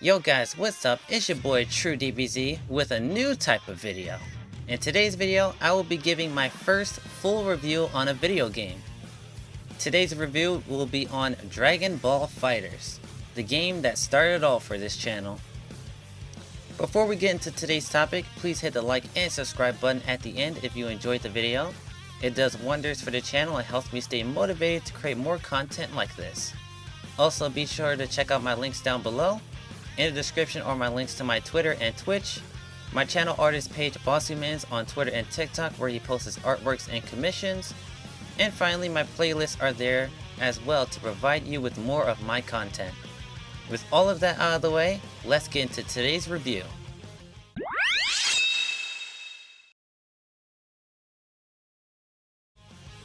Yo guys, what's up? It's your boy TRUEDBZZ with a new type of video. In today's video, I will be giving my first full review on a video game. Today's review will be on Dragon Ball FighterZ, the game that started all for this channel. Before we get into today's topic, please hit the like and subscribe button at the end if you enjoyed the video. It does wonders for the channel and helps me stay motivated to create more content like this. Also, be sure to check out my links down below. In the description are my links to my Twitter and Twitch, my channel artist page bossumans on Twitter and TikTok where he posts his artworks and commissions, and finally my playlists are there as well to provide you with more of my content. With all of that out of the way, let's get into today's review.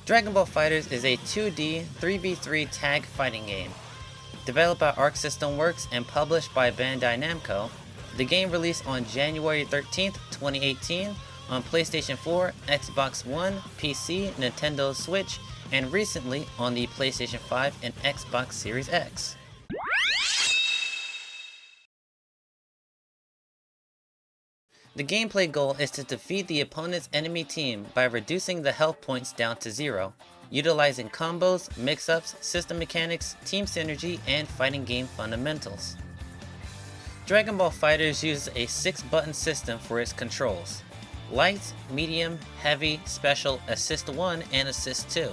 Dragon Ball FighterZ is a 2D 3v3 tag fighting game. Developed by Arc System Works and published by Bandai Namco, the game released on January 13th, 2018 on PlayStation 4, Xbox One, PC, Nintendo Switch, and recently on the PlayStation 5 and Xbox Series X. The gameplay goal is to defeat the opponent's enemy team by reducing the health points down to 0, utilizing combos, mix-ups, system mechanics, team synergy, and fighting game fundamentals. Dragon Ball FighterZ uses a 6-button system for its controls: light, medium, heavy, special, assist 1, and assist 2.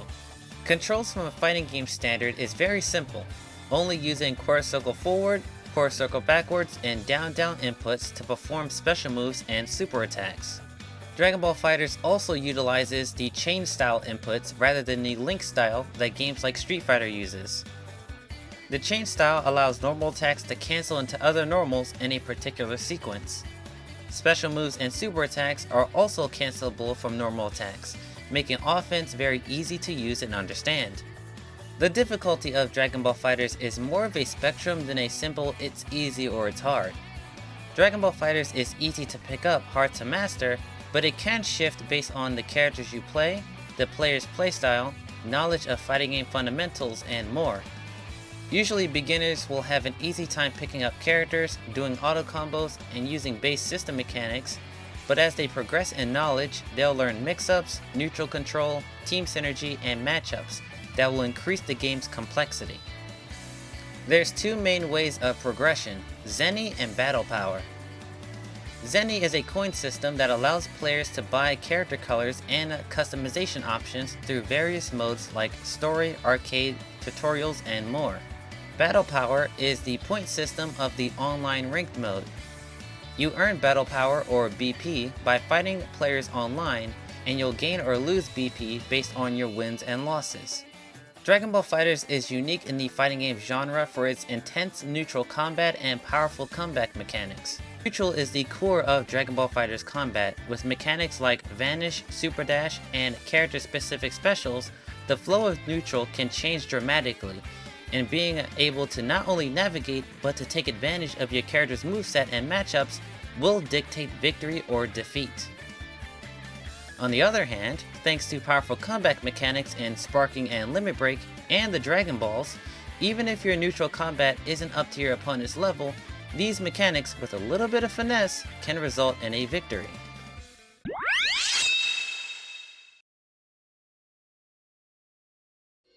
Controls from a fighting game standard is very simple, only using quarter circle forward, quarter circle backwards, and down-down inputs to perform special moves and super attacks. Dragon Ball FighterZ also utilizes the chain style inputs rather than the link style that games like Street Fighter uses. The chain style allows normal attacks to cancel into other normals in a particular sequence. Special moves and super attacks are also cancelable from normal attacks, making offense very easy to use and understand. The difficulty of Dragon Ball FighterZ is more of a spectrum than a simple it's easy or it's hard. Dragon Ball FighterZ is easy to pick up, hard to master, but it can shift based on the characters you play, the player's playstyle, knowledge of fighting game fundamentals, and more. Usually beginners will have an easy time picking up characters, doing auto combos, and using base system mechanics, but as they progress in knowledge, they'll learn mix-ups, neutral control, team synergy, and matchups that will increase the game's complexity. There's two main ways of progression: Zenny and Battle Power. Zenny is a coin system that allows players to buy character colors and customization options through various modes like story, arcade, tutorials, and more. Battle Power is the point system of the online ranked mode. You earn Battle Power or BP by fighting players online, and you'll gain or lose BP based on your wins and losses. Dragon Ball FighterZ is unique in the fighting game genre for its intense neutral combat and powerful comeback mechanics. Neutral is the core of Dragon Ball FighterZ combat. With mechanics like Vanish, Super Dash, and character-specific specials, the flow of neutral can change dramatically, and being able to not only navigate but to take advantage of your character's moveset and matchups will dictate victory or defeat. On the other hand, thanks to powerful comeback mechanics in Sparking and Limit Break and the Dragon Balls, even if your neutral combat isn't up to your opponent's level, these mechanics, with a little bit of finesse, can result in a victory.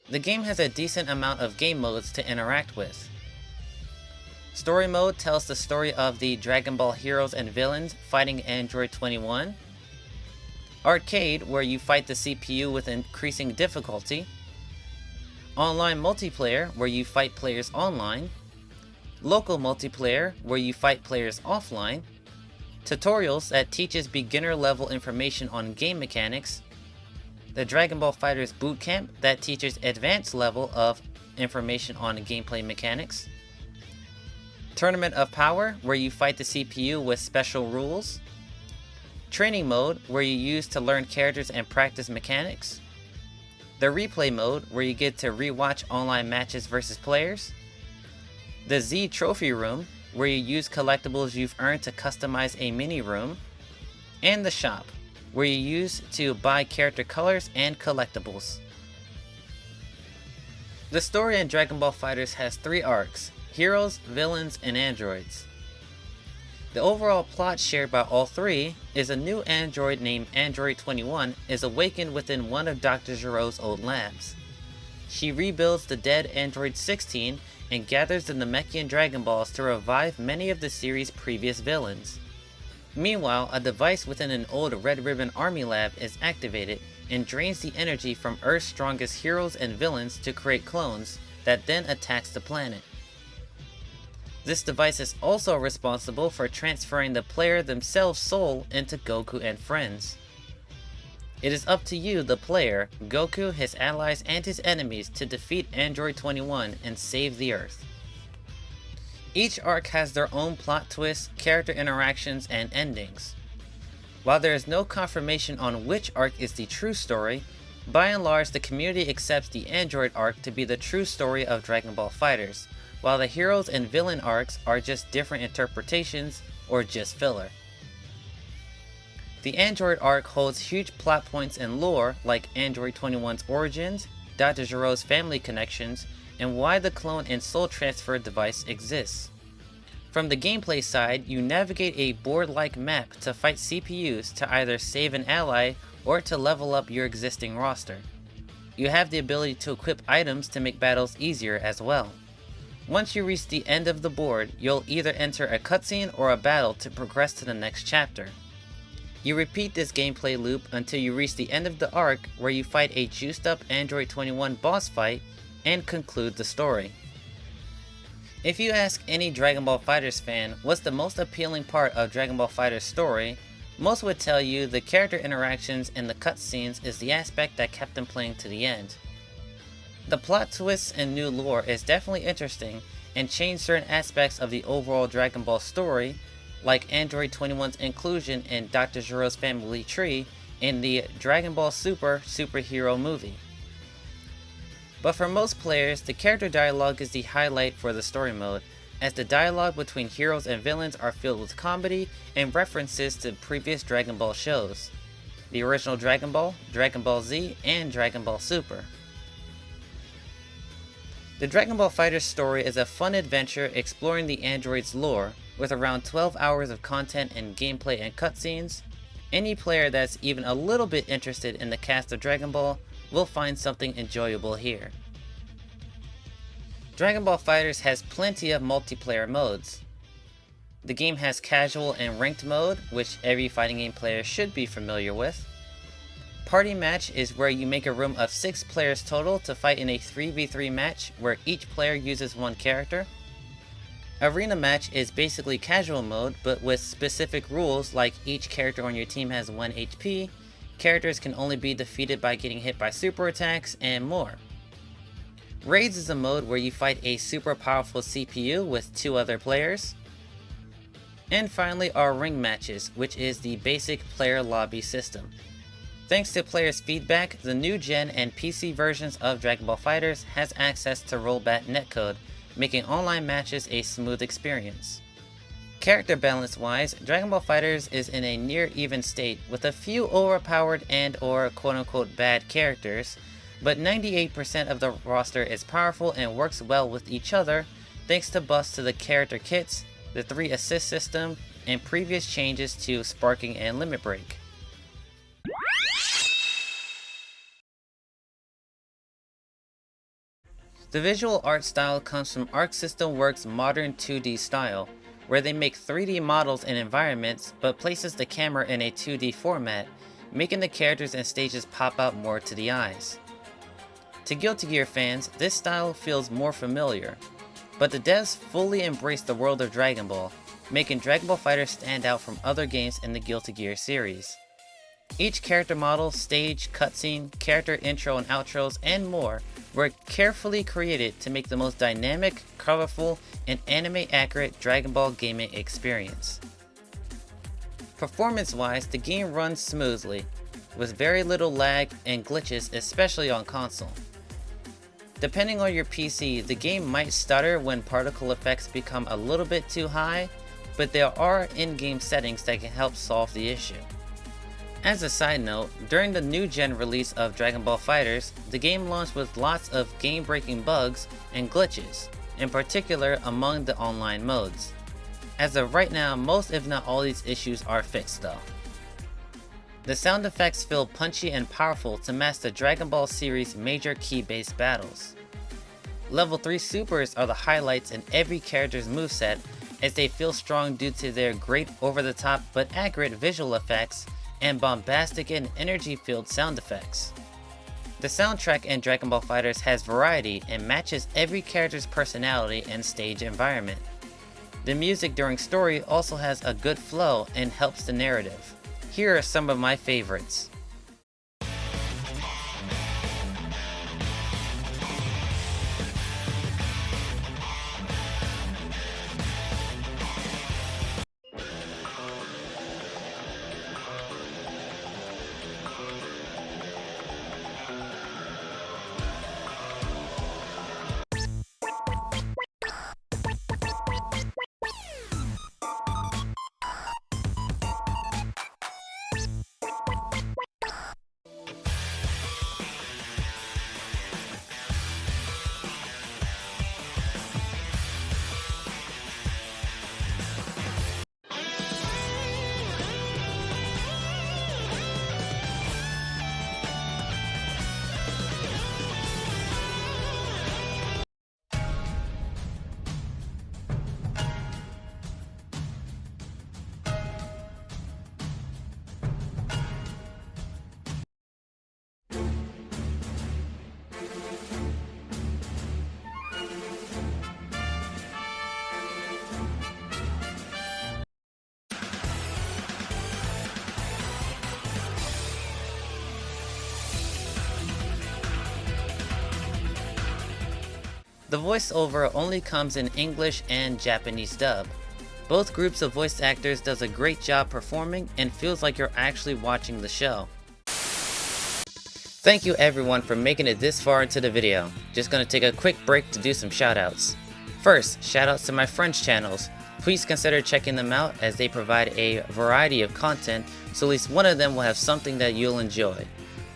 The game has a decent amount of game modes to interact with. Story mode tells the story of the Dragon Ball heroes and villains fighting Android 21. Arcade, where you fight the CPU with increasing difficulty. Online multiplayer, where you fight players online. Local multiplayer, where you fight players offline. Tutorials that teaches beginner level information on game mechanics. The Dragon Ball FighterZ Bootcamp that teaches advanced level of information on gameplay mechanics. Tournament of Power, where you fight the CPU with special rules. Training mode, where you use to learn characters and practice mechanics. The replay mode, where you get to rewatch online matches versus players. The Z Trophy Room, where you use collectibles you've earned to customize a mini room. And the shop, where you use to buy character colors and collectibles. The story in Dragon Ball FighterZ has 3 arcs: Heroes, Villains, and Androids. The overall plot shared by all three is a new android named Android 21 is awakened within one of Dr. Gero's old labs. She rebuilds the dead Android 16 and gathers the Namekian Dragon Balls to revive many of the series' previous villains. Meanwhile, a device within an old Red Ribbon Army lab is activated and drains the energy from Earth's strongest heroes and villains to create clones that then attacks the planet. This device is also responsible for transferring the player themselves' soul into Goku and friends. It is up to you, the player, Goku, his allies, and his enemies to defeat Android 21 and save the Earth. Each arc has their own plot twists, character interactions, and endings. While there is no confirmation on which arc is the true story, by and large the community accepts the Android arc to be the true story of Dragon Ball FighterZ, while the heroes and villain arcs are just different interpretations or just filler. The Android arc holds huge plot points and lore like Android 21's origins, Dr. Gero's family connections, and why the clone and soul transfer device exists. From the gameplay side, you navigate a board-like map to fight CPUs to either save an ally or to level up your existing roster. You have the ability to equip items to make battles easier as well. Once you reach the end of the board, you'll either enter a cutscene or a battle to progress to the next chapter. You repeat this gameplay loop until you reach the end of the arc where you fight a juiced up Android 21 boss fight and conclude the story. If you ask any Dragon Ball FighterZ fan what's the most appealing part of Dragon Ball FighterZ story, most would tell you the character interactions and the cutscenes is the aspect that kept them playing to the end. The plot twists and new lore is definitely interesting and changed certain aspects of the overall Dragon Ball story, like Android 21's inclusion in Dr. Gero's family tree in the Dragon Ball Super superhero movie. But for most players, the character dialogue is the highlight for the story mode, as the dialogue between heroes and villains are filled with comedy and references to previous Dragon Ball shows, the original Dragon Ball Z, and Dragon Ball Super. The Dragon Ball FighterZ story is a fun adventure exploring the android's lore, with around 12 hours of content and gameplay and cutscenes. Any player that's even a little bit interested in the cast of Dragon Ball will find something enjoyable here. Dragon Ball FighterZ has plenty of multiplayer modes. The game has casual and ranked mode, which every fighting game player should be familiar with. Party match is where you make a room of 6 players total to fight in a 3v3 match where each player uses one character. Arena match is basically casual mode, but with specific rules like each character on your team has 1 HP, characters can only be defeated by getting hit by super attacks, and more. Raids is a mode where you fight a super powerful CPU with 2 other players. And finally are ring matches, which is the basic player lobby system. Thanks to players' feedback, the new gen and PC versions of Dragon Ball FighterZ has access to rollback netcode, making online matches a smooth experience. Character balance wise, Dragon Ball FighterZ is in a near even state with a few overpowered and or quote unquote bad characters, but 98% of the roster is powerful and works well with each other thanks to buffs to the character kits, the 3 assist system, and previous changes to sparking and limit break. The visual art style comes from Arc System Works' modern 2D style, where they make 3D models and environments but places the camera in a 2D format, making the characters and stages pop out more to the eyes. To Guilty Gear fans, this style feels more familiar, but the devs fully embrace the world of Dragon Ball, making Dragon Ball FighterZ stand out from other games in the Guilty Gear series. Each character model, stage, cutscene, character intro and outros, and more were carefully created to make the most dynamic, colorful, and anime-accurate Dragon Ball gaming experience. Performance-wise, the game runs smoothly, with very little lag and glitches, especially on console. Depending on your PC, the game might stutter when particle effects become a little bit too high, but there are in-game settings that can help solve the issue. As a side note, during the new gen release of Dragon Ball FighterZ, the game launched with lots of game-breaking bugs and glitches, in particular among the online modes. As of right now, most if not all these issues are fixed though. The sound effects feel punchy and powerful to match the Dragon Ball series major key-based battles. Level 3 supers are the highlights in every character's moveset, as they feel strong due to their great over-the-top but accurate visual effects and bombastic and energy-filled sound effects. The soundtrack in Dragon Ball FighterZ has variety and matches every character's personality and stage environment. The music during story also has a good flow and helps the narrative. Here are some of my favorites. The voiceover only comes in English and Japanese dub. Both groups of voice actors does a great job performing and feels like you're actually watching the show. Thank you everyone for making it this far into the video. Just gonna take a quick break to do some shoutouts. First, shoutouts to my friends' channels. Please consider checking them out as they provide a variety of content, so at least one of them will have something that you'll enjoy.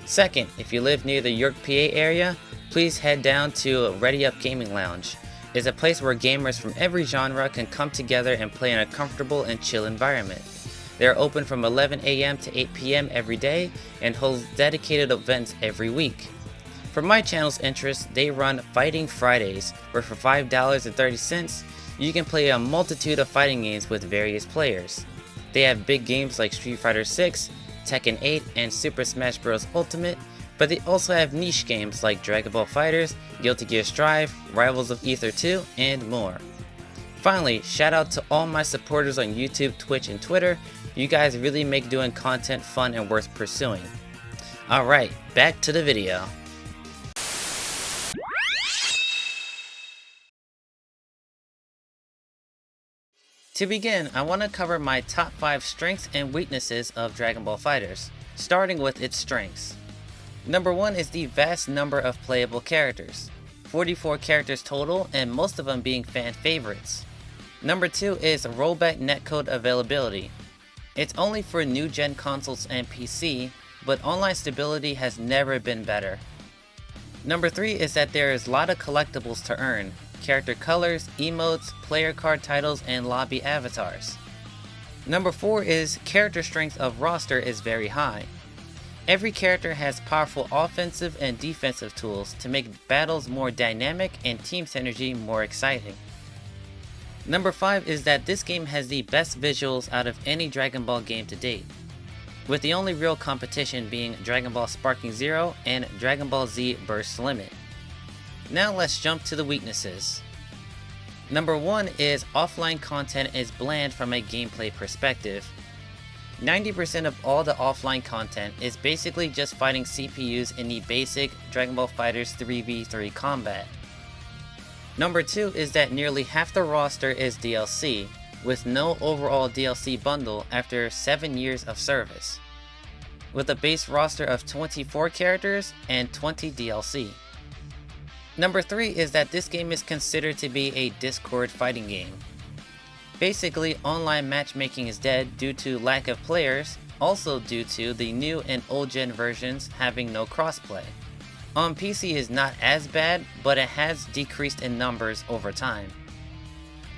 Second, if you live near the York, PA area, please head down to Ready Up Gaming Lounge. It's a place where gamers from every genre can come together and play in a comfortable and chill environment. They are open from 11 AM to 8 PM every day and hold dedicated events every week. For my channel's interest, they run Fighting Fridays, where for $5.30 you can play a multitude of fighting games with various players. They have big games like Street Fighter 6, Tekken 8, and Super Smash Bros. Ultimate, but they also have niche games like Dragon Ball FighterZ, Guilty Gear Strive, Rivals of Aether 2, and more. Finally, shout out to all my supporters on YouTube, Twitch, and Twitter. You guys really make doing content fun and worth pursuing. Alright, back to the video. To begin, I want to cover my top 5 strengths and weaknesses of Dragon Ball FighterZ, starting with its strengths. Number 1 is the vast number of playable characters, 44 characters total and most of them being fan favorites. Number 2 is rollback netcode availability. It's only for new gen consoles and PC, but online stability has never been better. Number 3 is that there is a lot of collectibles to earn, character colors, emotes, player card titles, and lobby avatars. Number 4 is character strength of roster is very high. Every character has powerful offensive and defensive tools to make battles more dynamic and team synergy more exciting. Number 5 is that this game has the best visuals out of any Dragon Ball game to date, with the only real competition being Dragon Ball Sparking Zero and Dragon Ball Z Burst Limit. Now let's jump to the weaknesses. Number 1 is offline content is bland from a gameplay perspective. 90% of all the offline content is basically just fighting CPUs in the basic Dragon Ball FighterZ 3v3 combat. Number 2 is that nearly half the roster is DLC, with no overall DLC bundle after 7 years of service, with a base roster of 24 characters and 20 DLC. Number 3 is that this game is considered to be a Discord fighting game. Basically, online matchmaking is dead due to lack of players, also due to the new and old gen versions having no crossplay. On PC is not as bad, but it has decreased in numbers over time.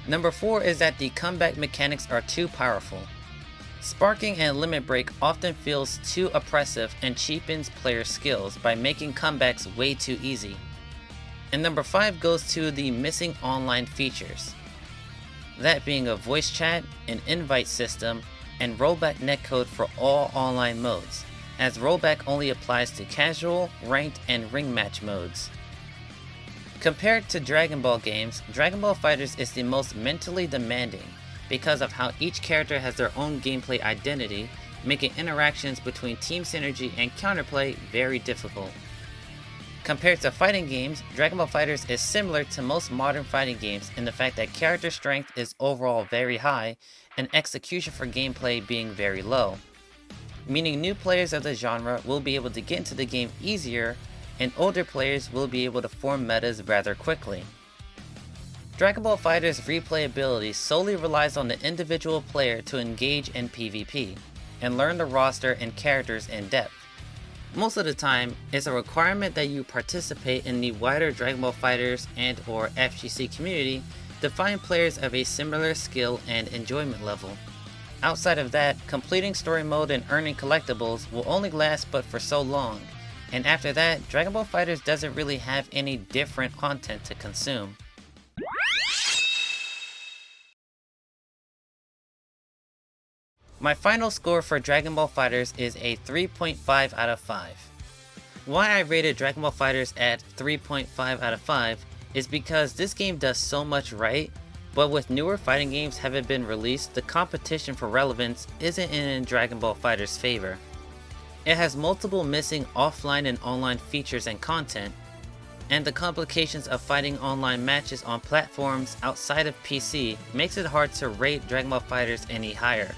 Number 4 is that the comeback mechanics are too powerful. Sparking and Limit Break often feels too oppressive and cheapens player skills by making comebacks way too easy. And number 5 goes to the missing online features. That being a voice chat, an invite system, and rollback netcode for all online modes, as rollback only applies to casual, ranked, and ring match modes. Compared to Dragon Ball games, Dragon Ball FighterZ is the most mentally demanding because of how each character has their own gameplay identity, making interactions between team synergy and counterplay very difficult. Compared to fighting games, Dragon Ball FighterZ is similar to most modern fighting games in the fact that character strength is overall very high and execution for gameplay being very low, meaning new players of the genre will be able to get into the game easier and older players will be able to form metas rather quickly. Dragon Ball FighterZ replayability solely relies on the individual player to engage in PvP and learn the roster and characters in depth. Most of the time, it's a requirement that you participate in the wider Dragon Ball FighterZ and or FGC community to find players of a similar skill and enjoyment level. Outside of that, completing story mode and earning collectibles will only last but for so long, and after that, Dragon Ball FighterZ doesn't really have any different content to consume. My final score for Dragon Ball FighterZ is a 3.5 out of 5. Why I rated Dragon Ball FighterZ at 3.5 out of 5 is because this game does so much right, but with newer fighting games having been released, the competition for relevance isn't in Dragon Ball FighterZ's favor. It has multiple missing offline and online features and content, and the complications of fighting online matches on platforms outside of PC makes it hard to rate Dragon Ball FighterZ any higher.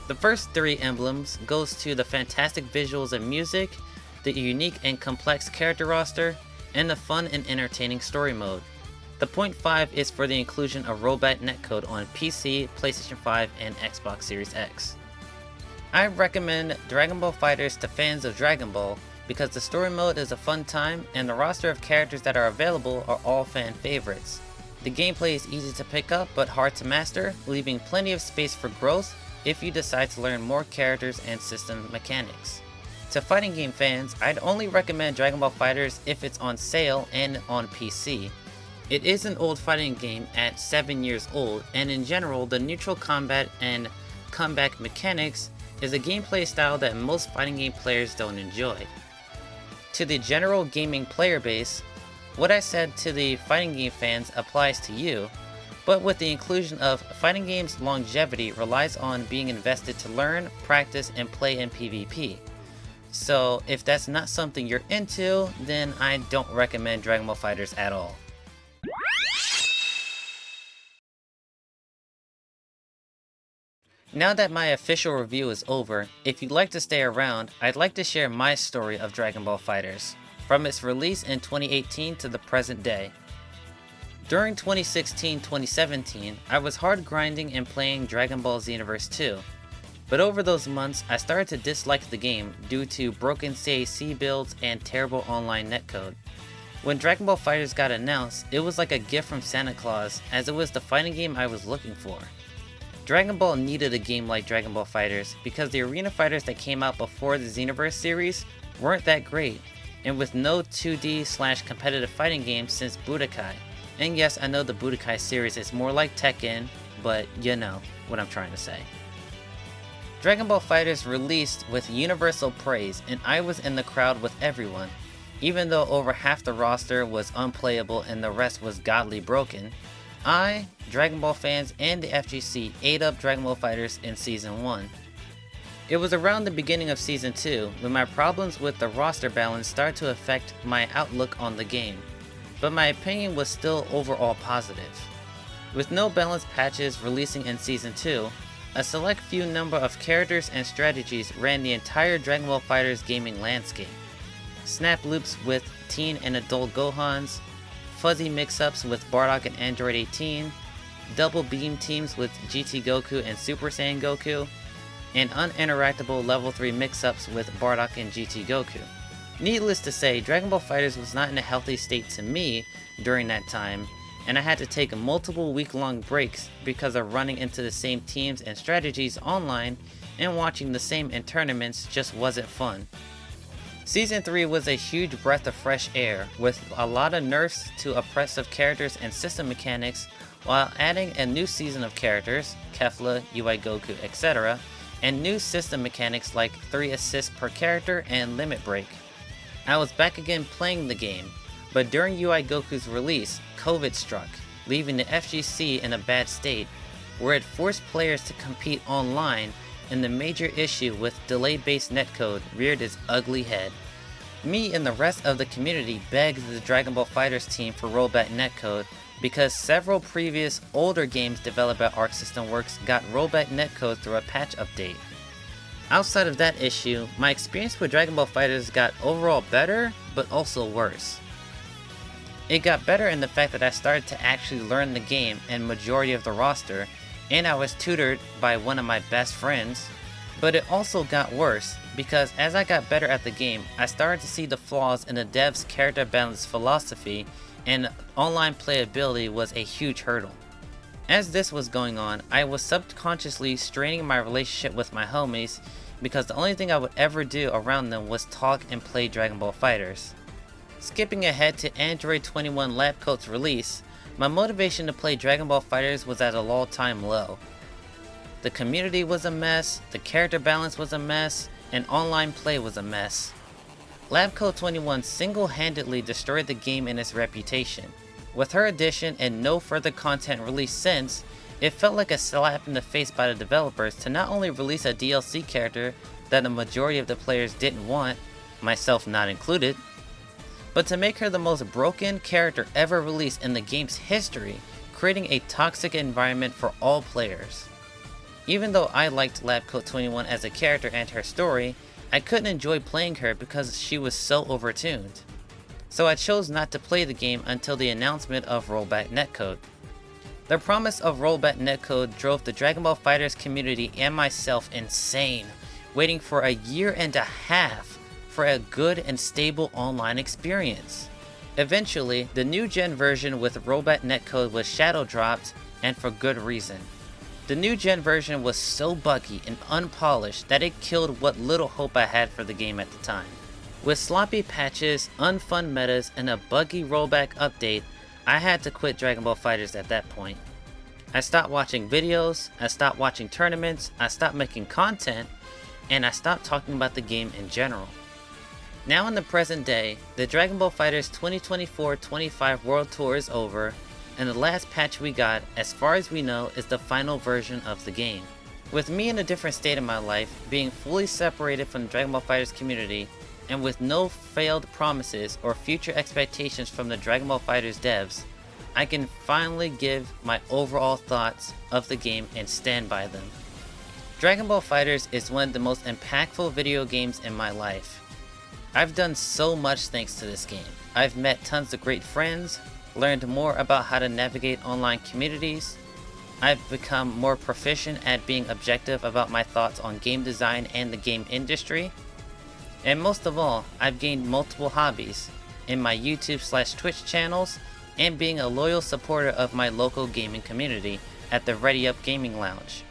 The first 3 emblems goes to the fantastic visuals and music, the unique and complex character roster, and the fun and entertaining story mode. The 0.5 is for the inclusion of rollback netcode on PC, PlayStation 5, and Xbox Series X. I recommend Dragon Ball FighterZ to fans of Dragon Ball because the story mode is a fun time and the roster of characters that are available are all fan favorites. The gameplay is easy to pick up but hard to master, leaving plenty of space for growth if you decide to learn more characters and system mechanics. To fighting game fans, I'd only recommend Dragon Ball FighterZ if it's on sale and on PC. It is an old fighting game at 7 years old, and in general, the neutral combat and comeback mechanics is a gameplay style that most fighting game players don't enjoy. To the general gaming player base, what I said to the fighting game fans applies to you, but with the inclusion of fighting games, longevity relies on being invested to learn, practice, and play in PvP. So if that's not something you're into, then I don't recommend Dragon Ball FighterZ at all. Now that my official review is over, if you'd like to stay around, I'd like to share my story of Dragon Ball FighterZ, from its release in 2018 to the present day. During 2016-2017, I was hard grinding and playing Dragon Ball Xenoverse 2, but over those months I started to dislike the game due to broken CAC builds and terrible online netcode. When Dragon Ball FighterZ got announced, it was like a gift from Santa Claus, as it was the fighting game I was looking for. Dragon Ball needed a game like Dragon Ball FighterZ because the arena fighters that came out before the Xenoverse series weren't that great, and with no 2D/competitive fighting games since Budokai. And yes, I know the Budokai series is more like Tekken, but you know what I'm trying to say. Dragon Ball FighterZ released with universal praise, and I was in the crowd with everyone. Even though over half the roster was unplayable and the rest was godly broken, I, Dragon Ball fans, and the FGC ate up Dragon Ball FighterZ in Season 1. It was around the beginning of Season 2 when my problems with the roster balance started to affect my outlook on the game, but my opinion was still overall positive. With no balance patches releasing in Season 2, a select few number of characters and strategies ran the entire Dragon Ball FighterZ gaming landscape. Snap loops with teen and adult Gohans, fuzzy mix-ups with Bardock and Android 18, double beam teams with GT Goku and Super Saiyan Goku, and uninteractable level 3 mix-ups with Bardock and GT Goku. Needless to say, Dragon Ball FighterZ was not in a healthy state to me during that time, and I had to take multiple week-long breaks because of running into the same teams and strategies online, and watching the same in tournaments just wasn't fun. Season 3 was a huge breath of fresh air, with a lot of nerfs to oppressive characters and system mechanics, while adding a new season of characters, Kefla, UI Goku, etc., and new system mechanics like 3 assists per character and limit break. I was back again playing the game, but during UI Goku's release, COVID struck, leaving the FGC in a bad state, where it forced players to compete online, and the major issue with delay-based netcode reared its ugly head. Me and the rest of the community begged the Dragon Ball FighterZ team for rollback netcode because several previous older games developed by Arc System Works got rollback netcode through a patch update. Outside of that issue, my experience with Dragon Ball FighterZ got overall better, but also worse. It got better in the fact that I started to actually learn the game and majority of the roster, and I was tutored by one of my best friends. But it also got worse, because as I got better at the game, I started to see the flaws in the dev's character balance philosophy, and online playability was a huge hurdle. As this was going on, I was subconsciously straining my relationship with my homies, because the only thing I would ever do around them was talk and play Dragon Ball FighterZ. Skipping ahead to Android 21 Lab Coat's release, my motivation to play Dragon Ball FighterZ was at an all-time low. The community was a mess, the character balance was a mess, and online play was a mess. Labco 21 single-handedly destroyed the game and its reputation. With her addition and no further content released since, it felt like a slap in the face by the developers to not only release a DLC character that the majority of the players didn't want, myself not included, but to make her the most broken character ever released in the game's history, creating a toxic environment for all players. Even though I liked Labcoat 21 as a character and her story, I couldn't enjoy playing her because she was so overtuned. So I chose not to play the game until the announcement of rollback netcode. The promise of rollback netcode drove the Dragon Ball FighterZ community and myself insane, waiting for a year and a half for a good and stable online experience. Eventually, the new gen version with rollback netcode was shadow dropped, and for good reason. The new gen version was so buggy and unpolished that it killed what little hope I had for the game at the time. With sloppy patches, unfun metas, and a buggy rollback update, I had to quit Dragon Ball FighterZ at that point. I stopped watching videos, I stopped watching tournaments, I stopped making content, and I stopped talking about the game in general. Now in the present day, the Dragon Ball FighterZ 2024-25 World Tour is over, and the last patch we got, as far as we know, is the final version of the game. With me in a different state of my life, being fully separated from the Dragon Ball FighterZ community, and with no failed promises or future expectations from the Dragon Ball FighterZ devs, I can finally give my overall thoughts of the game and stand by them. Dragon Ball FighterZ is one of the most impactful video games in my life. I've done so much thanks to this game. I've met tons of great friends, learned more about how to navigate online communities. I've become more proficient at being objective about my thoughts on game design and the game industry. And most of all, I've gained multiple hobbies in my YouTube/Twitch channels and being a loyal supporter of my local gaming community at the Ready Up Gaming Lounge.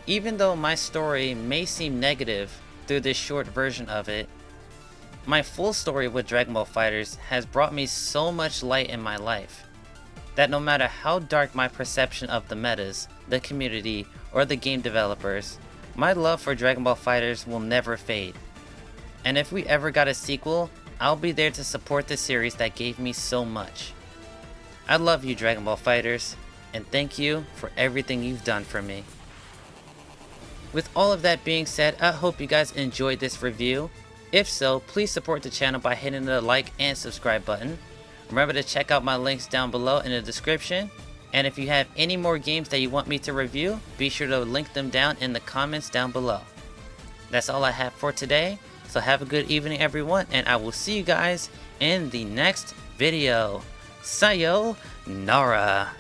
Even though my story may seem negative through this short version of it, my full story with Dragon Ball FighterZ has brought me so much light in my life that no matter how dark my perception of the metas, the community, or the game developers, my love for Dragon Ball FighterZ will never fade. And if we ever got a sequel, I'll be there to support the series that gave me so much. I love you, Dragon Ball FighterZ, and thank you for everything you've done for me. With all of that being said, I hope you guys enjoyed this review. If so, please support the channel by hitting the like and subscribe button. Remember to check out my links down below in the description. And if you have any more games that you want me to review, be sure to link them down in the comments down below. That's all I have for today. So have a good evening everyone, and I will see you guys in the next video. Sayonara.